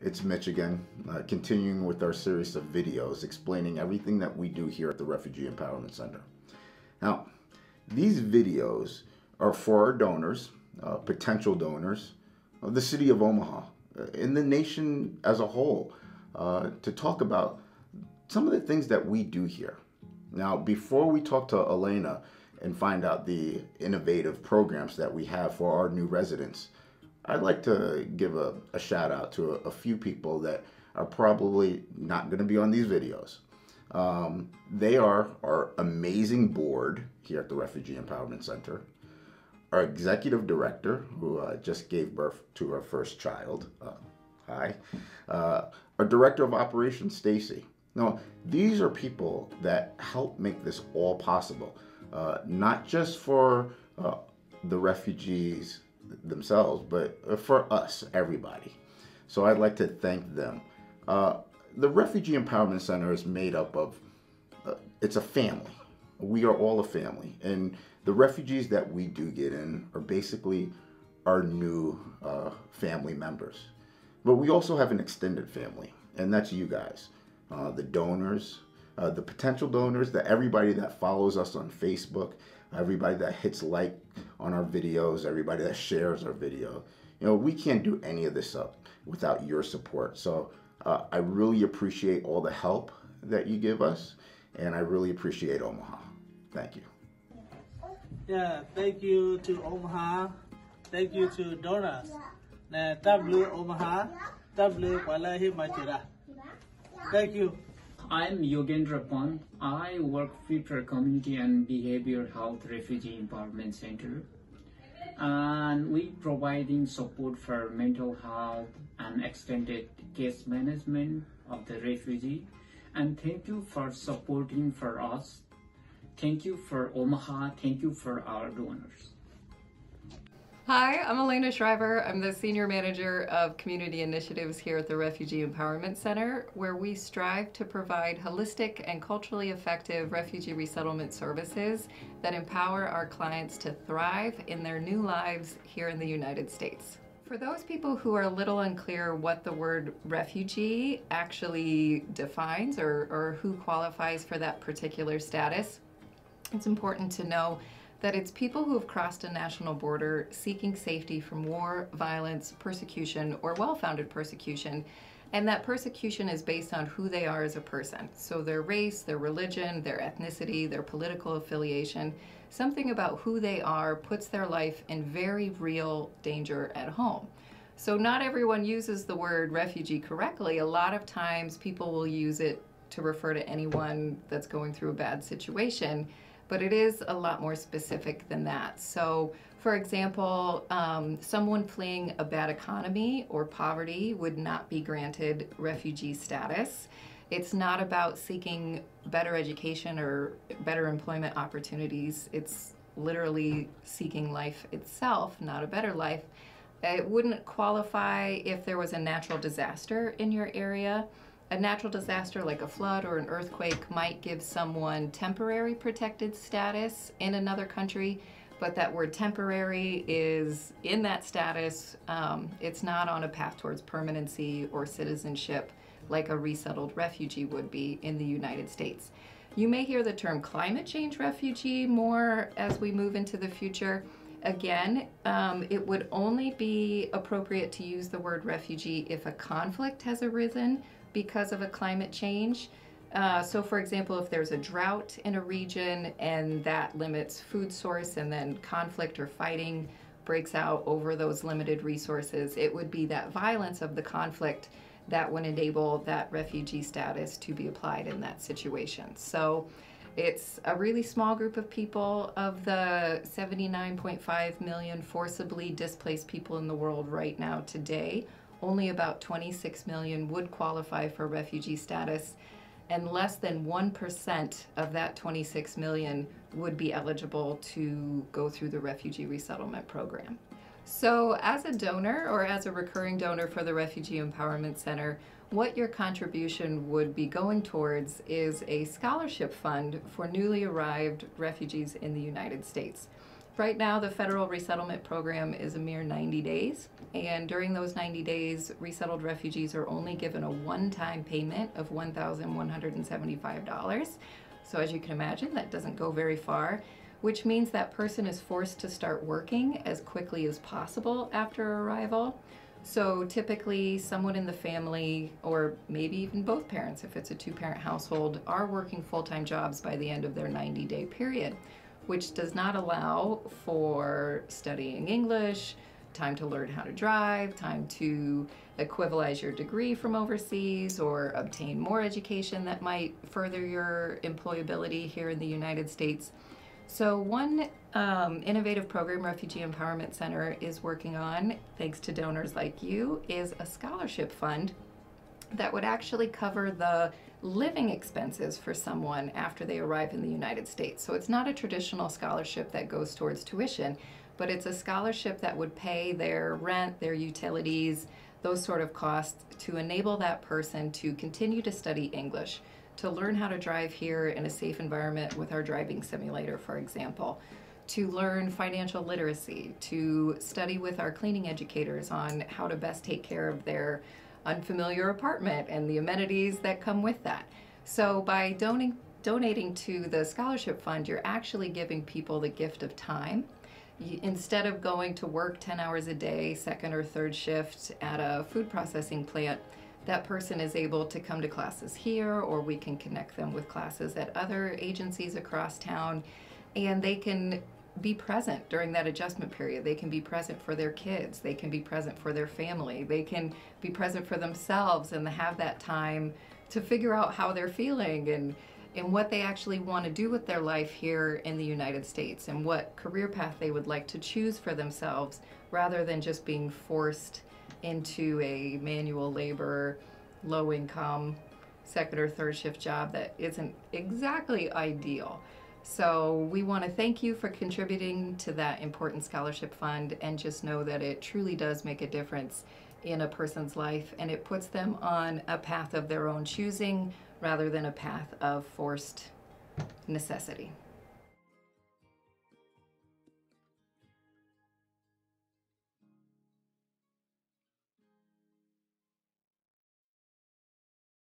It's Mitch again, continuing with our series of videos explaining everything that we do here at the Refugee Empowerment Center. Now, these videos are for our donors, potential donors of the city of Omaha, in the nation as a whole, to talk about some of the things that we do here. Now, before we talk to Elena and find out the innovative programs that we have for our new residents, I'd like to give a shout out to a few people that are probably not going to be on these videos. They are our amazing board here at the Refugee Empowerment Center, our executive director, who just gave birth to her first child, our director of operations, Stacy. Now, these are people that help make this all possible, not just for the refugees themselves, but for us, everybody. So I'd like to thank them. The Refugee Empowerment Center is made up of, it's a family. We are all a family. And the refugees that we do get in are basically our new family members. But we also have an extended family, and that's you guys. The donors, the potential donors, everybody that follows us on Facebook, everybody that hits like on our videos, everybody that shares our video. You know, we can't do any of this up without your support. So I really appreciate all the help that you give us, and I really appreciate Omaha. Thank you. Yeah, thank you to Omaha. Thank you to donors. W Omaha, W Wallahi Majira. Thank you. I'm Yogendra Pant. I work Future Community and Behavioral Health Refugee Empowerment Center. And we providing support for mental health and extended case management of the refugee. And thank you for supporting for us. Thank you for Omaha. Thank you for our donors. Hi, I'm Elena Shriver. I'm the Senior Manager of Community Initiatives here at the Refugee Empowerment Center, where we strive to provide holistic and culturally effective refugee resettlement services that empower our clients to thrive in their new lives here in the United States. For those people who are a little unclear what the word refugee actually defines or who qualifies for that particular status, it's important to know that it's people who have crossed a national border seeking safety from war, violence, persecution, or well-founded persecution, and that persecution is based on who they are as a person. So their race, their religion, their ethnicity, their political affiliation, something about who they are puts their life in very real danger at home. So not everyone uses the word refugee correctly. A lot of times people will use it to refer to anyone that's going through a bad situation, but it is a lot more specific than that. So, for example, someone fleeing a bad economy or poverty would not be granted refugee status. It's not about seeking better education or better employment opportunities. It's literally seeking life itself, not a better life. It wouldn't qualify if there was a natural disaster in your area. A natural disaster like a flood or an earthquake might give someone temporary protected status in another country, but that word temporary is in that status. It's not on a path towards permanency or citizenship like a resettled refugee would be in the United States. You may hear the term climate change refugee more as we move into the future. Again, it would only be appropriate to use the word refugee if a conflict has arisen because of a climate change. So for example, if there's a drought in a region and that limits food source and then conflict or fighting breaks out over those limited resources, it would be that violence of the conflict that would enable that refugee status to be applied in that situation. So it's a really small group of people. Of the 79.5 million forcibly displaced people in the world right now today, only about 26 million would qualify for refugee status, and less than 1% of that 26 million would be eligible to go through the refugee resettlement program. So as a donor or as a recurring donor for the Refugee Empowerment Center, what your contribution would be going towards is a scholarship fund for newly arrived refugees in the United States. Right now, the federal resettlement program is a mere 90 days, and during those 90 days, resettled refugees are only given a one-time payment of $1,175. So as you can imagine, that doesn't go very far, which means that person is forced to start working as quickly as possible after arrival. So typically someone in the family, or maybe even both parents if it's a two-parent household, are working full-time jobs by the end of their 90-day period, which does not allow for studying English, time to learn how to drive, time to equivalize your degree from overseas, or obtain more education that might further your employability here in the United States. So one innovative program Refugee Empowerment Center is working on, thanks to donors like you, is a scholarship fund that would actually cover the living expenses for someone after they arrive in the United States. So it's not a traditional scholarship that goes towards tuition, but it's a scholarship that would pay their rent, their utilities, those sort of costs to enable that person to continue to study English, to learn how to drive here in a safe environment with our driving simulator, for example, to learn financial literacy, to study with our cleaning educators on how to best take care of their unfamiliar apartment and the amenities that come with that. So by donating to the scholarship fund, you're actually giving people the gift of time. Instead of going to work 10 hours a day, second or third shift at a food processing plant, that person is able to come to classes here, or we can connect them with classes at other agencies across town, and they can be present during that adjustment period. They can be present for their kids, they can be present for their family, they can be present for themselves and have that time to figure out how they're feeling and what they actually want to do with their life here in the United States, and what career path they would like to choose for themselves, rather than just being forced into a manual labor, low income, second or third shift job that isn't exactly ideal. So we want to thank you for contributing to that important scholarship fund, and just know that it truly does make a difference in a person's life, and it puts them on a path of their own choosing rather than a path of forced necessity.